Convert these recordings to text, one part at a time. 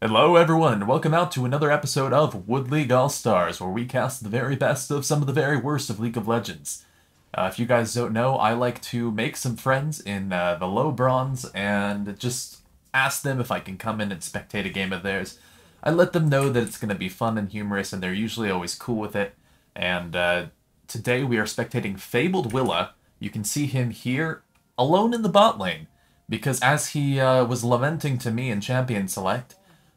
Hello everyone, and welcome out to another episode of Wood League All-Stars, where we cast the very best of some of the very worst of League of Legends. If you guys don't know, I like to make some friends in the low bronze and just ask them if I can come in and spectate a game of theirs. I let them know that it's going to be fun and humorous, and they're usually always cool with it. And today we are spectating Fabled Willa. You can see him here, alone in the bot lane, because as he was lamenting to me in Champion Select,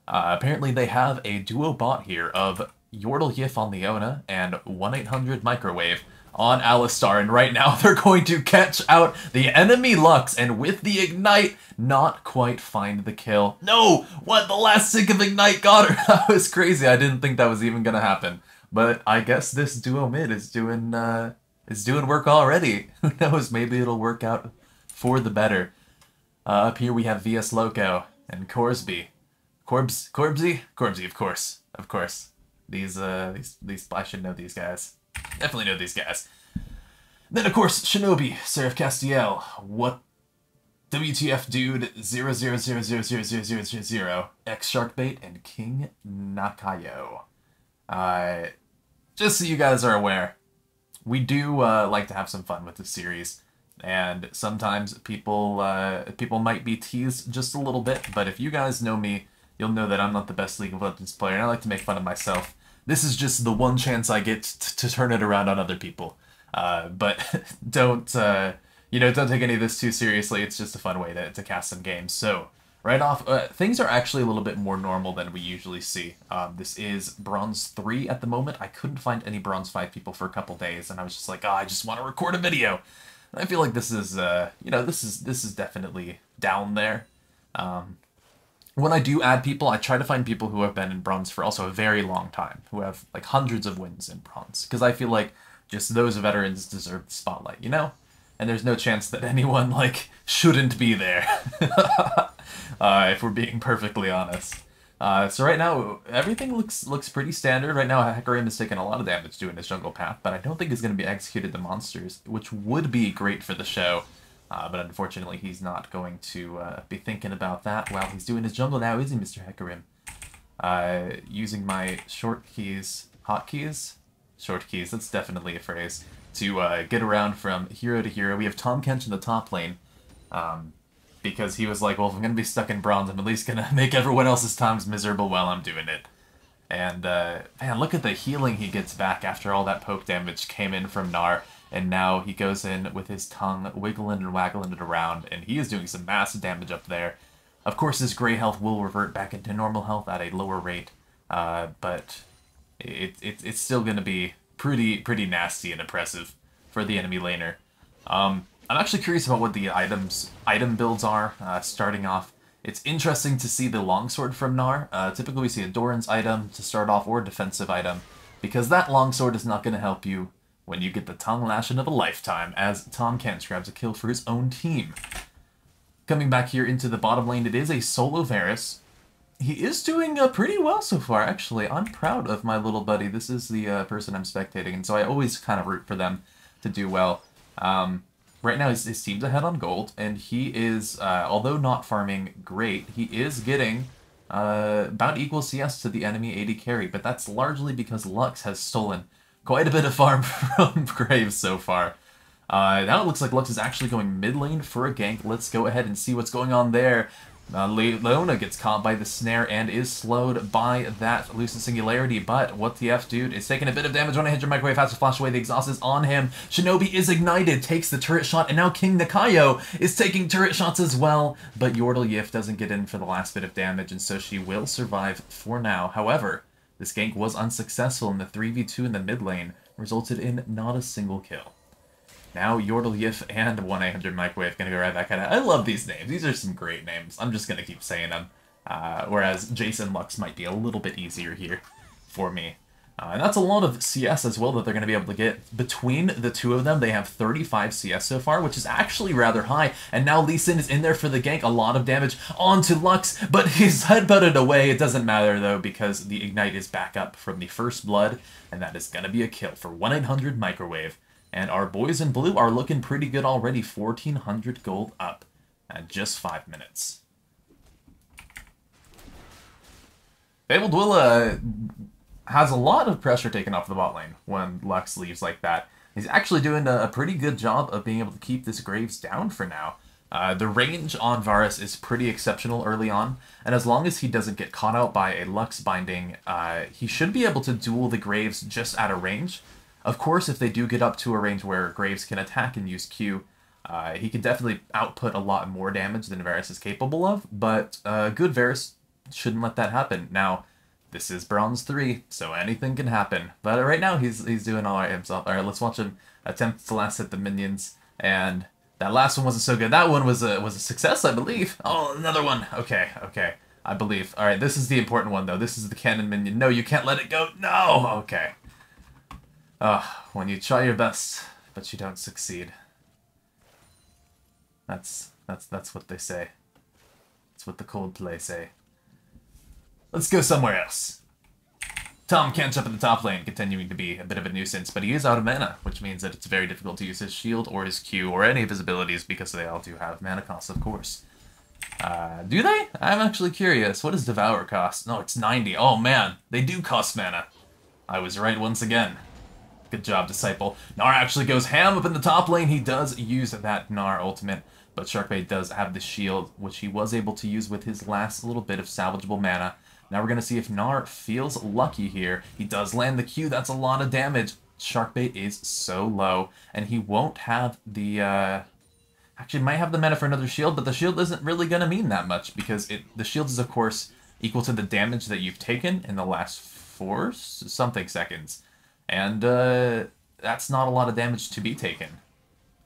apparently they have a duo bot here of Yordle Yif on Leona and 1-800 Microwave on Alistar, and right now they're going to catch out the enemy Lux, and with the Ignite, not quite find the kill. No! What? The last sync of Ignite got her! That was crazy, I didn't think that was even gonna happen. But I guess this duo mid is doing work already. Who knows, maybe it'll work out for the better. Up here we have VS Loco and Corsby. Corbsy, of course. These, I should know these guys. Definitely know these guys. Then, of course, Shinobi, Seraph Castiel, what WTF dude, 0000000, X Sharkbait, and King Nakayo. Just so you guys are aware, we do like to have some fun with this series. And sometimes people might be teased just a little bit, but if you guys know me, you'll know that I'm not the best League of Legends player, and I like to make fun of myself. This is just the one chance I get to turn it around on other people. But don't take any of this too seriously. It's just a fun way to cast some games. So, right off, things are actually a little bit more normal than we usually see. This is Bronze 3 at the moment. I couldn't find any Bronze 5 people for a couple days, and I was just like, I just want to record a video. And I feel like this is, this is definitely down there. When I do add people, I try to find people who have been in Bronze for also a very long time, who have like hundreds of wins in Bronze, because I feel like just those veterans deserve the spotlight, you know? And there's no chance that anyone, like, shouldn't be there, if we're being perfectly honest. So right now, everything looks pretty standard. Right now, Hecarim is taking a lot of damage doing his jungle path, but I don't think he's going to be executed to monsters, which would be great for the show. But unfortunately, he's not going to be thinking about that while he's doing his jungle now, is he, Mr. Hecarim? Using my hotkeys, that's definitely a phrase, to get around from hero to hero. We have Tom Kench in the top lane, because he was like, well, if I'm going to be stuck in Bronze, I'm at least going to make everyone else's times miserable while I'm doing it. And, man, look at the healing he gets back after all that poke damage came in from Gnar. And now he goes in with his tongue wiggling and waggling it around, and he is doing some massive damage up there. Of course, his gray health will revert back into normal health at a lower rate, but it's still going to be pretty nasty and oppressive for the enemy laner. I'm actually curious about what the item builds are. Starting off, it's interesting to see the longsword from Gnar. Typically, we see a Doran's item to start off, or a defensive item, because that longsword is not going to help you when you get the tongue lashing of a lifetime, as Tom Kench grabs a kill for his own team. Coming back here into the bottom lane, it is a solo Varus. He is doing pretty well so far, actually. I'm proud of my little buddy. This is the person I'm spectating, and so I always kind of root for them to do well. Right now, his team's ahead on gold, and he is, although not farming great, he is getting about equal CS to the enemy AD carry, but that's largely because Lux has stolen quite a bit of farm from Graves so far. Now it looks like Lux is actually going mid lane for a gank. Let's go ahead and see what's going on there. Leona gets caught by the snare and is slowed by that Lucent Singularity, but what the F, dude, is taking a bit of damage when I hit your microwave, has to flash away, the exhaust is on him. Shinobi is ignited, takes the turret shot, and now King Nakayo is taking turret shots as well, but Yordle Yif doesn't get in for the last bit of damage, and so she will survive for now. However, this gank was unsuccessful, and the 3v2 in the mid lane resulted in not a single kill. Now Yordle Yif and 1-800 Microwave gonna go right back at it. I love these names. These are some great names. I'm just gonna keep saying them. Whereas Jason Lux might be a little bit easier here for me. And that's a lot of CS as well that they're going to be able to get. Between the two of them, they have 35 CS so far, which is actually rather high. And now Lee Sin is in there for the gank. A lot of damage onto Lux, but he's headbutted away. It doesn't matter, though, because the Ignite is back up from the first blood, and that is going to be a kill for 1-800 Microwave. And our boys in blue are looking pretty good already. 1,400 gold up at just 5 minutes. Fabled Willa has a lot of pressure taken off the bot lane when Lux leaves like that. He's actually doing a pretty good job of being able to keep this Graves down for now. The range on Varus is pretty exceptional early on, and as long as he doesn't get caught out by a Lux binding, he should be able to duel the Graves just at a range. Of course, if they do get up to a range where Graves can attack and use Q, he can definitely output a lot more damage than Varus is capable of, but good Varus shouldn't let that happen. Now, this is Bronze 3, so anything can happen. But right now, he's doing all right himself. All right, let's watch him attempt to last hit the minions. And that last one wasn't so good. That one was a success, I believe. Oh, another one. Okay, okay. I believe. All right, this is the important one, though. This is the cannon minion. No, you can't let it go. No! Okay. When you try your best, but you don't succeed. That's what they say. That's what the Coldplay say. Let's go somewhere else. Tom can't jump in the top lane, continuing to be a bit of a nuisance, but he is out of mana, which means that it's very difficult to use his shield or his Q or any of his abilities because they all do have mana costs, of course. Do they? I'm actually curious. What does Devour cost? No, it's 90. Oh man, they do cost mana. I was right once again. Good job, Disciple. Gnar actually goes ham up in the top lane. He does use that Gnar ultimate, but Sharkbait does have the shield, which he was able to use with his last little bit of salvageable mana. Now we're going to see if Gnar feels lucky here. He does land the Q. That's a lot of damage. Sharkbait is so low, and he won't have the... Actually, might have the mana for another shield, but the shield isn't really going to mean that much, because the shield is, of course, equal to the damage that you've taken in the last 4-something seconds. And that's not a lot of damage to be taken.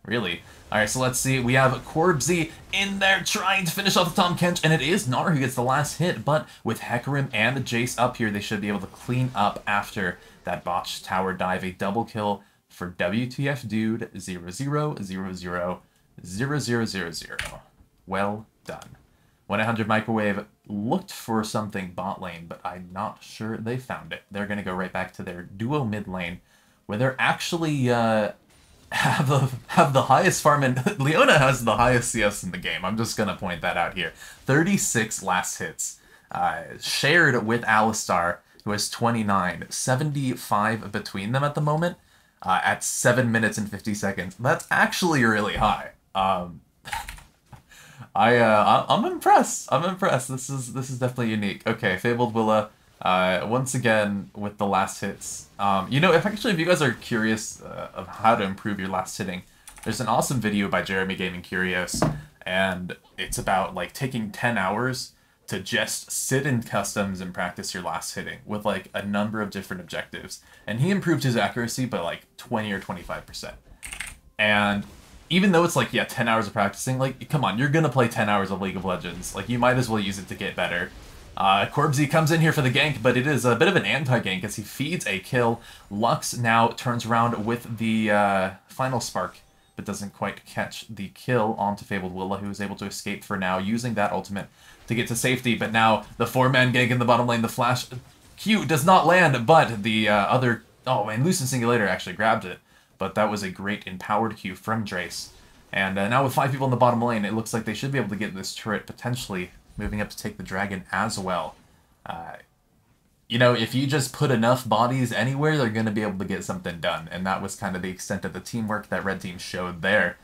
Really. Alright, so let's see. We have Corbsy in there trying to finish off the Tahm Kench, and it is Gnar who gets the last hit, but with Hecarim and Jace up here, they should be able to clean up after that botched tower dive. A double kill for WTF Dude 00000000. Well done. 100 Microwave looked for something bot lane, but I'm not sure they found it. They're going to go right back to their duo mid lane, where they're actually... have the highest farm, and Leona has the highest CS in the game. I'm just gonna point that out here. 36 last hits, shared with Alistar, who has 29. 75 between them at the moment, at 7 minutes and 50 seconds. That's actually really high. I'm impressed. I'm impressed. This is definitely unique. Okay, Fabled Willa. Once again, with the last hits. You know, if you guys are curious of how to improve your last hitting, there's an awesome video by Jeremy Gaming Curious, and it's about, like, taking 10 hours to just sit in customs and practice your last hitting with, like, a number of different objectives. And he improved his accuracy by, like, 20 or 25%. And even though it's, like, yeah, 10 hours of practicing, like, come on, you're gonna play 10 hours of League of Legends. Like, you might as well use it to get better. Corbsy comes in here for the gank, but it is a bit of an anti-gank as he feeds a kill. Lux now turns around with the final spark, but doesn't quite catch the kill onto Fabled Willa, who is able to escape for now, using that ultimate to get to safety. But now the 4-man gank in the bottom lane, the flash Q does not land, but the other... Oh man, Lucent Singulator actually grabbed it, but that was a great empowered Q from Drace. And now with 5 people in the bottom lane, it looks like they should be able to get this turret potentially moving up to take the dragon as well. You know, if you just put enough bodies anywhere, they're going to be able to get something done. And that was kind of the extent of the teamwork that Red Team showed there.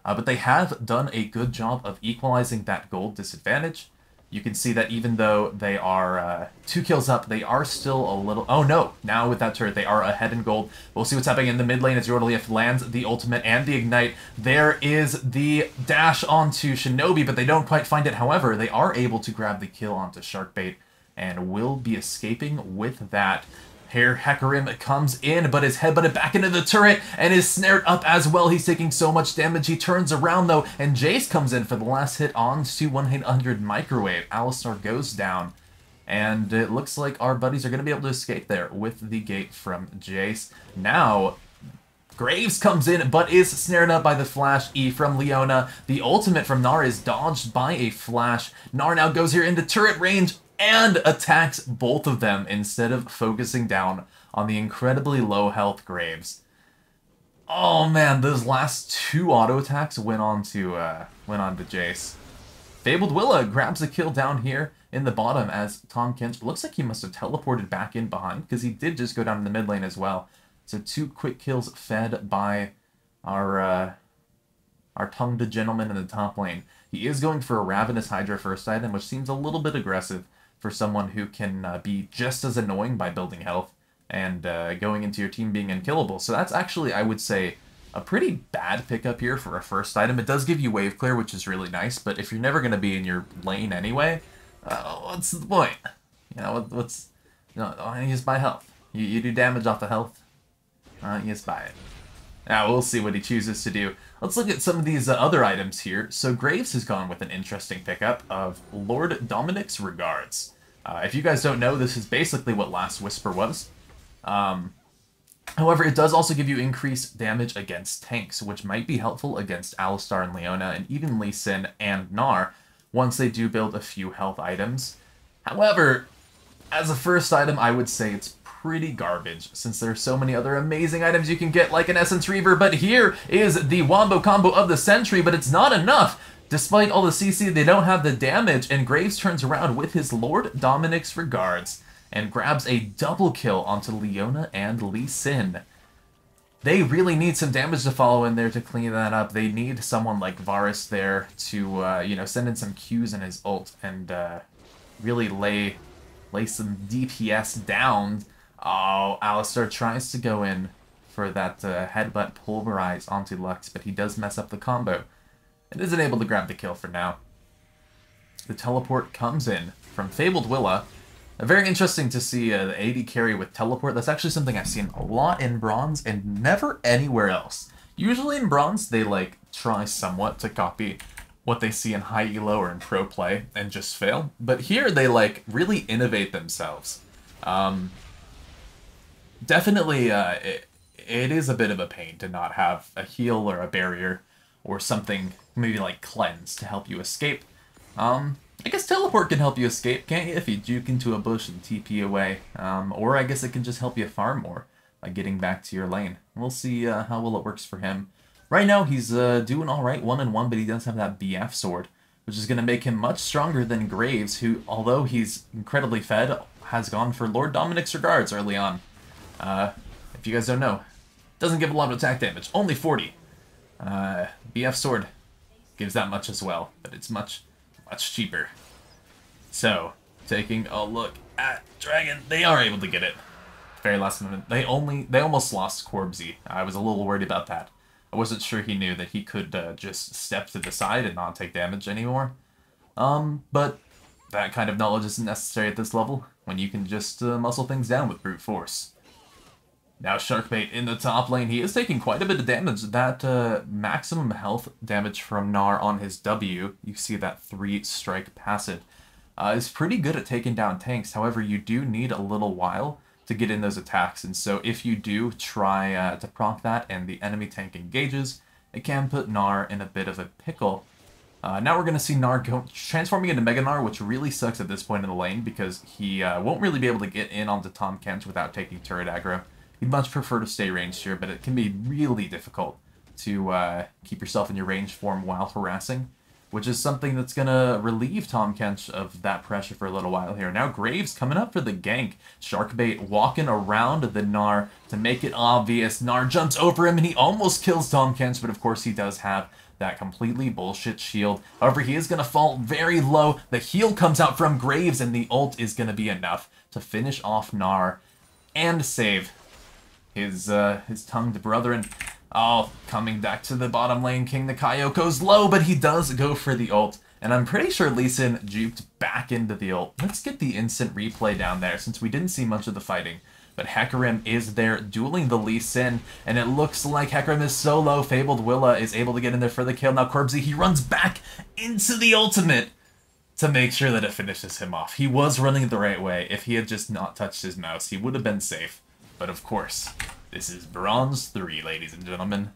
But they have done a good job of equalizing that gold disadvantage. You can see that even though they are 2 kills up, they are still a little... Oh no, now with that turret, they are ahead in gold. We'll see what's happening in the mid lane as Yordleif lands the ultimate and the ignite. There is the dash onto Shinobi, but they don't quite find it. However, they are able to grab the kill onto Sharkbait and will be escaping with that. Here, Hecarim comes in, but is headbutted back into the turret and is snared up as well. He's taking so much damage. He turns around, though, and Jace comes in for the last hit onto 100 Microwave. Alistar goes down, and it looks like our buddies are going to be able to escape there with the gate from Jace. Now, Graves comes in, but is snared up by the Flash E from Leona. The ultimate from Gnar is dodged by a Flash. Gnar now goes here into turret range and attacks both of them instead of focusing down on the incredibly low health Graves. Oh man, those last 2 auto attacks went on to Jace. Fabled Willa grabs a kill down here, in the bottom as Tom Kench looks like he must have teleported back in behind because he did just go down in the mid lane as well. So 2 quick kills fed by our tongued gentleman in the top lane. He is going for a Ravenous Hydra first item, which seems a little bit aggressive for someone who can be just as annoying by building health and going into your team being unkillable. So that's actually, I would say, a pretty bad pickup here for a first item. It does give you wave clear, which is really nice, but if you're never going to be in your lane anyway, what's the point? You know, what's... No, you just buy health. You do damage off the health, you just buy it. Now, we'll see what he chooses to do. Let's look at some of these other items here. So Graves has gone with an interesting pickup of Lord Dominic's Regards. If you guys don't know, this is basically what Last Whisper was. However, it does also give you increased damage against tanks, which might be helpful against Alistar and Leona, and even Lee Sin and Gnar, once they do build a few health items. However, as a first item, I would say it's pretty garbage, since there's so many other amazing items you can get, like an Essence Reaver, but here is the Wombo Combo of the Century, but it's not enough! Despite all the CC, they don't have the damage, and Graves turns around with his Lord Dominic's Regards, and grabs a double kill onto Leona and Lee Sin. They really need some damage to follow in there to clean that up. They need someone like Varus there to, you know, send in some Qs in his ult and really lay some DPS down. Oh, Alistar tries to go in for that headbutt pulverize onto Lux, but he does mess up the combo and isn't able to grab the kill for now. The teleport comes in from Fabled Willa. Very interesting to see the AD carry with teleport. That's actually something I've seen a lot in Bronze and never anywhere else. Usually in Bronze, they like try somewhat to copy what they see in high elo or in pro play and just fail. But here they like really innovate themselves. Definitely, it is a bit of a pain to not have a heal or a barrier or something maybe like cleanse to help you escape. I guess teleport can help you escape, can't you? If you juke into a bush and TP away. Or I guess it can just help you farm more by getting back to your lane. We'll see how well it works for him. Right now, he's doing alright, 1-1, but he does have that BF sword, which is going to make him much stronger than Graves, who, although he's incredibly fed, has gone for Lord Dominic's Regards early on. If you guys don't know, doesn't give a lot of attack damage, only 40. BF sword gives that much as well, but it's much cheaper. So, taking a look at Dragon, they are able to get it. Very last minute. They almost lost Corbsy. I was a little worried about that. I wasn't sure he knew that he could just step to the side and not take damage anymore. But that kind of knowledge isn't necessary at this level, when you can just muscle things down with brute force. Now Sharkbait in the top lane, he is taking quite a bit of damage. That maximum health damage from Gnar on his W, you see that 3-strike passive, is pretty good at taking down tanks. However, you do need a little while to get in those attacks, and so if you do try to proc that and the enemy tank engages, it can put Gnar in a bit of a pickle. Now we're going to see Gnar transforming into Mega Gnar, which really sucks at this point in the lane because he won't really be able to get in onto Tahm Kench without taking turret aggro. He'd much prefer to stay ranged here, but it can be really difficult to keep yourself in your ranged form while harassing, which is something that's going to relieve Tahm Kench of that pressure for a little while here. Now Graves coming up for the gank. Sharkbait walking around the Gnar to make it obvious. Gnar jumps over him and he almost kills Tahm Kench, but of course he does have that completely bullshit shield. However, he is going to fall very low. The heal comes out from Graves and the ult is going to be enough to finish off Gnar and save his tongued brethren. Oh, coming back to the bottom lane, King the Kaioko's low, but he does go for the ult. And I'm pretty sure Lee Sin juked back into the ult. Let's get the instant replay down there, since we didn't see much of the fighting. But Hecarim is there dueling the Lee Sin, and it looks like Hecarim is so low, Fabled Willa is able to get in there for the kill. Now Corbsy, he runs back into the ultimate to make sure that it finishes him off. He was running the right way. If he had just not touched his mouse, he would have been safe. But of course, this is Bronze 3, ladies and gentlemen.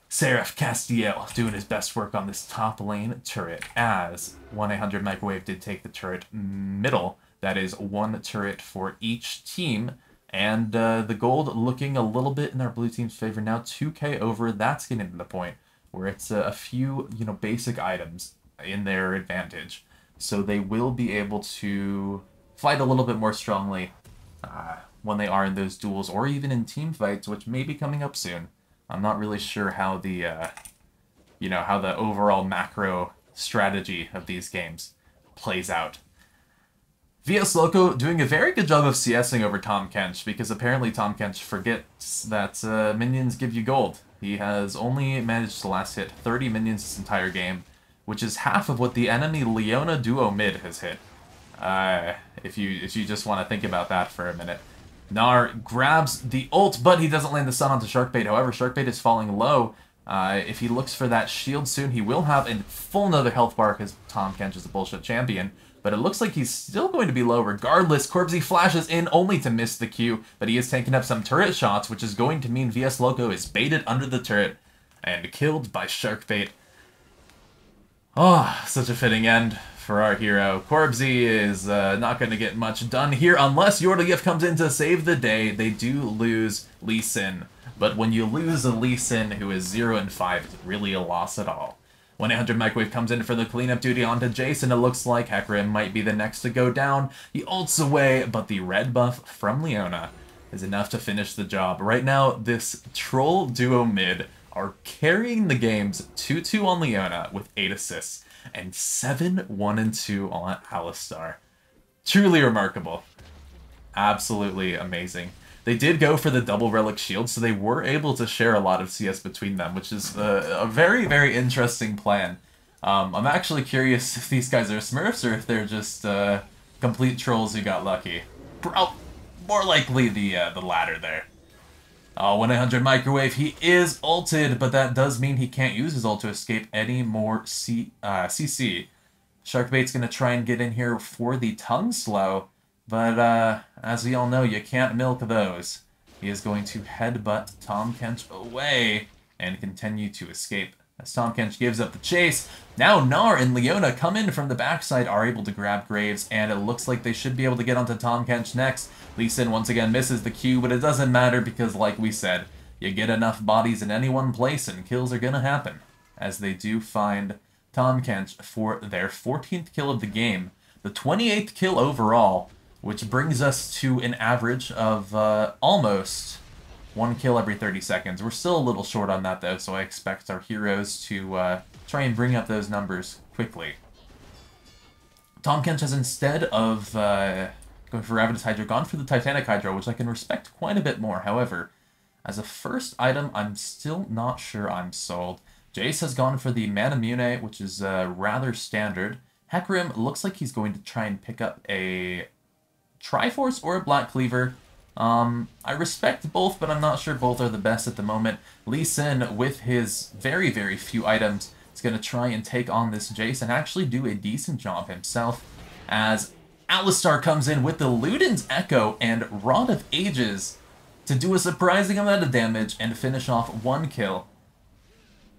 Seraph Castiel doing his best work on this top lane turret, as 1-800 Microwave did take the turret middle. That is 1 turret for each team. And the gold looking a little bit in our blue team's favor now. 2k over, that's getting to the point where it's a few, basic items in their advantage. so they will be able to fight a little bit more strongly when they are in those duels, or even in team fights, which may be coming up soon. I'm not really sure how the, how the overall macro strategy of these games plays out. VS Loco doing a very good job of CSing over Tahm Kench, because apparently Tahm Kench forgets that minions give you gold. He has only managed to last hit 30 minions this entire game, which is half of what the enemy Leona duo mid has hit. If you just want to think about that for a minute. Gnar grabs the ult, but he doesn't land the stun onto Sharkbait. However, Sharkbait is falling low. If he looks for that shield soon, he will have a full another health bar because Tahm Kench is a bullshit champion. But it looks like he's still going to be low regardless. Corpsey flashes in only to miss the Q, but he is taking up some turret shots, which is going to mean VS Loco is baited under the turret and killed by Sharkbait. Oh, such a fitting end for our hero. Corpsey is not going to get much done here unless Yordleif comes in to save the day. They do lose Lee Sin, but when you lose a Lee Sin who is 0-5, it's really a loss at all. 1-800 Microwave comes in for the cleanup duty onto Jason. It looks like Hecarim might be the next to go down. He ults away, but the red buff from Leona is enough to finish the job. Right now, this troll duo mid are carrying the games 2-2 on Leona with 8 assists and 7-1-2 on Alistar. Truly remarkable. Absolutely amazing. They did go for the double relic shield, so they were able to share a lot of CS between them, which is a very, very interesting plan. I'm actually curious if these guys are Smurfs or if they're just complete trolls who got lucky. More likely the latter there. 1-800 Microwave, he is ulted, but that does mean he can't use his ult to escape any more CC. Sharkbait's going to try and get in here for the tongue slow, but as we all know, you can't milk those. He is going to headbutt Tahm Kench away and continue to escape. As Tahm Kench gives up the chase, now Gnar and Leona come in from the backside, are able to grab Graves, and it looks like they should be able to get onto Tahm Kench next. Lee Sin once again misses the Q, but it doesn't matter because, like we said, you get enough bodies in any one place and kills are gonna happen. As they do find Tahm Kench for their 14th kill of the game, the 28th kill overall, which brings us to an average of almost 1 kill every 30 seconds. We're still a little short on that, though, so I expect our heroes to try and bring up those numbers quickly. Tahm Kench has, instead of going for Ravenous Hydra, gone for the Titanic Hydra, which I can respect quite a bit more. However, as a first item, I'm still not sure I'm sold. Jace has gone for the Manamune, which is rather standard. Hecarim looks like he's going to try and pick up a Triforce or a Black Cleaver. I respect both, but I'm not sure both are the best at the moment. Lee Sin, with his very, very few items, is going to try and take on this Jace and actually do a decent job himself, as Alistar comes in with the Luden's Echo and Rod of Ages to do a surprising amount of damage and finish off 1 kill.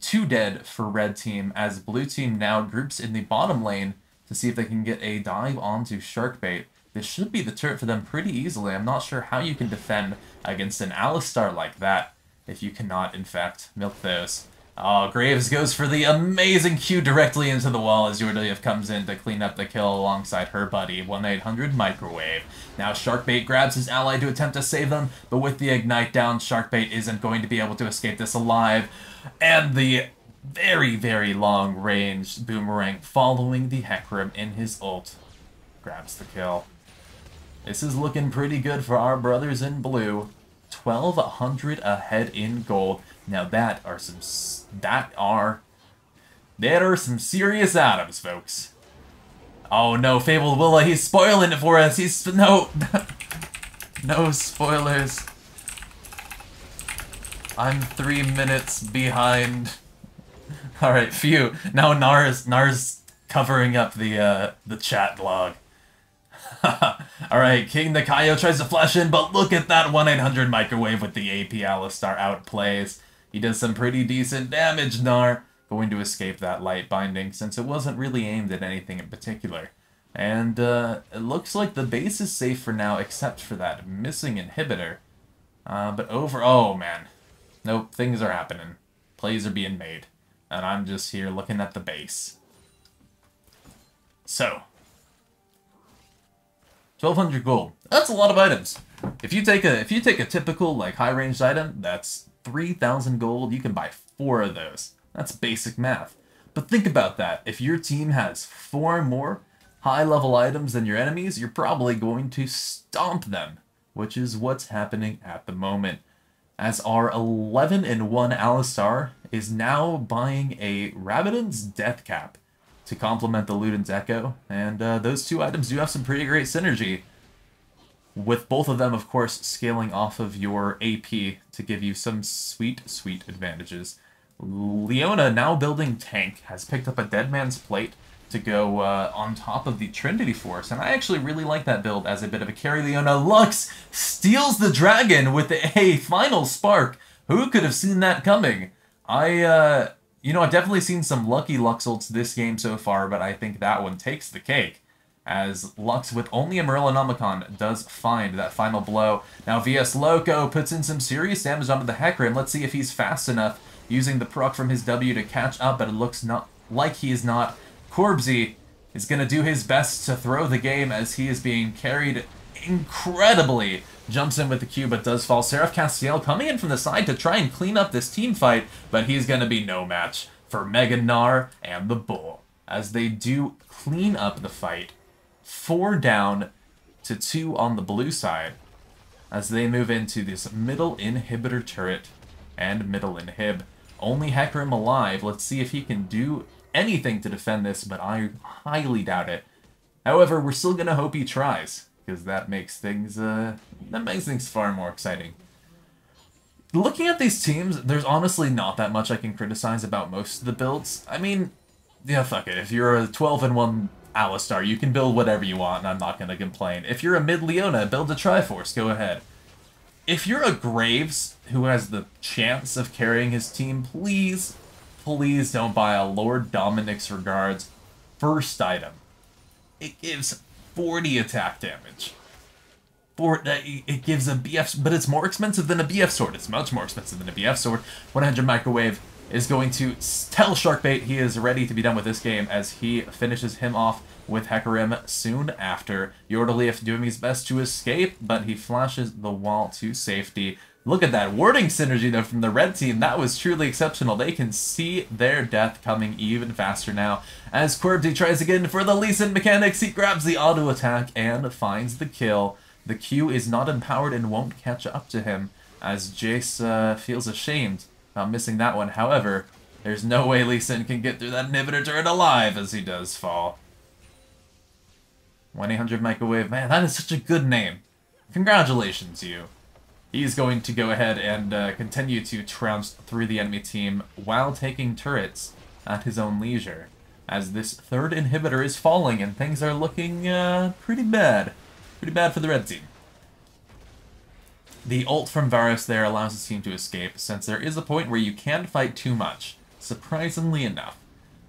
2 dead for red team, as blue team now groups in the bottom lane to see if they can get a dive onto Sharkbait. This should be the turret for them pretty easily. I'm not sure how you can defend against an Alistar like that if you cannot, in fact, milk those. Oh, Graves goes for the amazing Q directly into the wall as Yordleif comes in to clean up the kill alongside her buddy, 1-800 Microwave. Now Sharkbait grabs his ally to attempt to save them, but with the Ignite down, Sharkbait isn't going to be able to escape this alive. And the very, very long-range Boomerang following the Hecarim in his ult grabs the kill. This is looking pretty good for our brothers in blue. 1,200 ahead in gold. Now that are some serious items, folks. Oh no, Fabled Willa, he's spoiling it for us. No spoilers. I'm 3 minutes behind. All right, phew. Now Nar's covering up the chat log. Alright, King Nakayo tries to flash in, but look at that 1-800 Microwave with the AP Alistar outplays. He does some pretty decent damage, Gnar, going to escape that light binding, since it wasn't really aimed at anything in particular. And it looks like the base is safe for now, except for that missing inhibitor. But oh man. Nope, things are happening. Plays are being made. And I'm just here looking at the base. So, 1,200 gold. That's a lot of items. If you take a typical like high-ranged item, that's 3,000 gold. You can buy 4 of those. That's basic math. But think about that. If your team has 4 more high-level items than your enemies, you're probably going to stomp them, which is what's happening at the moment. As our 11-1 Alistar is now buying a Rabadon's Death Cap to complement the Luden's Echo, and those 2 items do have some pretty great synergy, with both of them, of course, scaling off of your AP to give you some sweet, sweet advantages. Leona, now building tank, has picked up a Dead Man's Plate to go on top of the Trinity Force, and I actually really like that build as a bit of a carry. Leona Lux steals the dragon with a final spark. Who could have seen that coming? You know, I've definitely seen some lucky Lux ults this game so far, but I think that one takes the cake, as Lux, with only a Merlinomicon, does find that final blow. Now VS Loco puts in some serious damage onto the Hecarim. Let's see if he's fast enough using the proc from his W to catch up, but it looks not like he is not. Corbsy is going to do his best to throw the game as he is being carried incredibly. Jumps in with the Q, but does fall. Seraph Castiel coming in from the side to try and clean up this team fight, but he's going to be no match for Mega Gnar and the Bull, as they do clean up the fight. 4 down to 2 on the blue side, as they move into this middle inhibitor turret and middle inhib. Only Hecarim alive. Let's see if he can do anything to defend this, but I highly doubt it. However, we're still going to hope he tries, because that makes things far more exciting. Looking at these teams, there's honestly not that much I can criticize about most of the builds. I mean, yeah, fuck it. If you're a 12-1 Alistar, you can build whatever you want, and I'm not going to complain. If you're a mid-Leona, build a Triforce, go ahead. If you're a Graves who has the chance of carrying his team, please, please don't buy a Lord Dominic's Regards first item. It gives 40 attack damage. It gives a BF, but it's more expensive than a BF sword. It's much more expensive than a BF sword. 100 Microwave is going to tell Sharkbait he is ready to be done with this game, as he finishes him off with Hecarim soon after. Yordleif doing his best to escape, but he flashes the wall to safety. Look at that warding synergy, though, from the red team. That was truly exceptional. They can see their death coming even faster now. As Querbsy tries again for the Lee Sin mechanics, he grabs the auto attack and finds the kill. The Q is not empowered and won't catch up to him, as Jace feels ashamed about missing that one. However, there's no way Lee Sin can get through that inhibitor turret alive, as he does fall. 1-800 Microwave, man, that is such a good name. Congratulations, you. He's going to go ahead and continue to trounce through the enemy team while taking turrets at his own leisure, as this third inhibitor is falling and things are looking pretty bad. Pretty bad for the red team. The ult from Varus there allows his team to escape, since there is a point where you can't fight too much, surprisingly enough.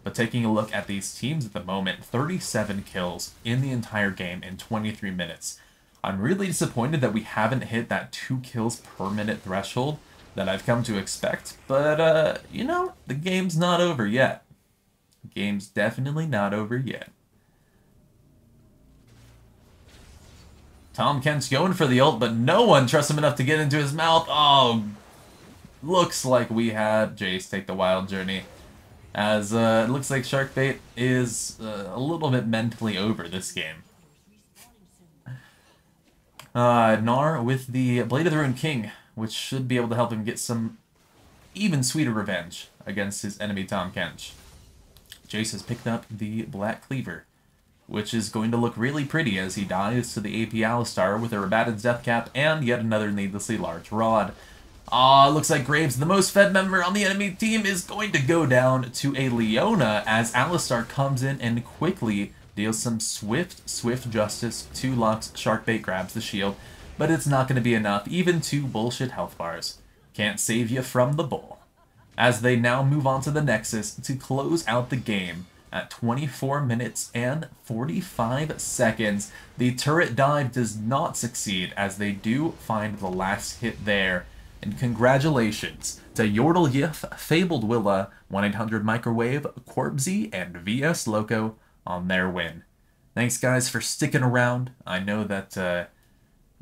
But taking a look at these teams at the moment, 37 kills in the entire game in 23 minutes. I'm really disappointed that we haven't hit that 2 kills per minute threshold that I've come to expect, but, you know, the game's not over yet. The game's definitely not over yet. Tahm Kench going for the ult, but no one trusts him enough to get into his mouth. Oh, looks like we had Jace take the wild journey, as it looks like Sharkbait is a little bit mentally over this game. Gnar with the Blade of the Ruined King, which should be able to help him get some even sweeter revenge against his enemy Tahm Kench. Jace has picked up the Black Cleaver, which is going to look really pretty as he dies to the AP Alistar with a Rabadon's Death Cap and yet another needlessly large rod. Looks like Graves, the most fed member on the enemy team, is going to go down to a Leona as Alistar comes in and quickly deals some swift justice to Lux. Sharkbait grabs the shield, but it's not going to be enough. Even 2 bullshit health bars can't save you from the bull, as they now move on to the Nexus to close out the game at 24 minutes and 45 seconds. The turret dive does not succeed, as they do find the last hit there. And congratulations to Yordleif, Fabled Willa, 1-800 Microwave, Querbsy, and VS Loco on their win. Thanks, guys, for sticking around. I know that the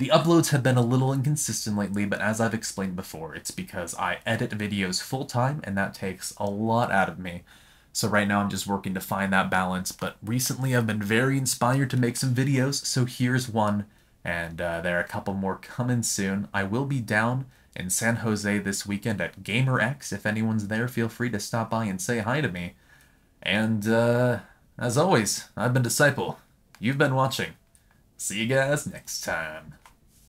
uploads have been a little inconsistent lately, but as I've explained before, it's because I edit videos full-time, and that takes a lot out of me. So right now I'm just working to find that balance, but recently I've been very inspired to make some videos, so here's one, and there are a couple more coming soon. I will be down in San Jose this weekend at GamerX. If anyone's there, feel free to stop by and say hi to me. And, as always, I've been Disciple. You've been watching. See you guys next time.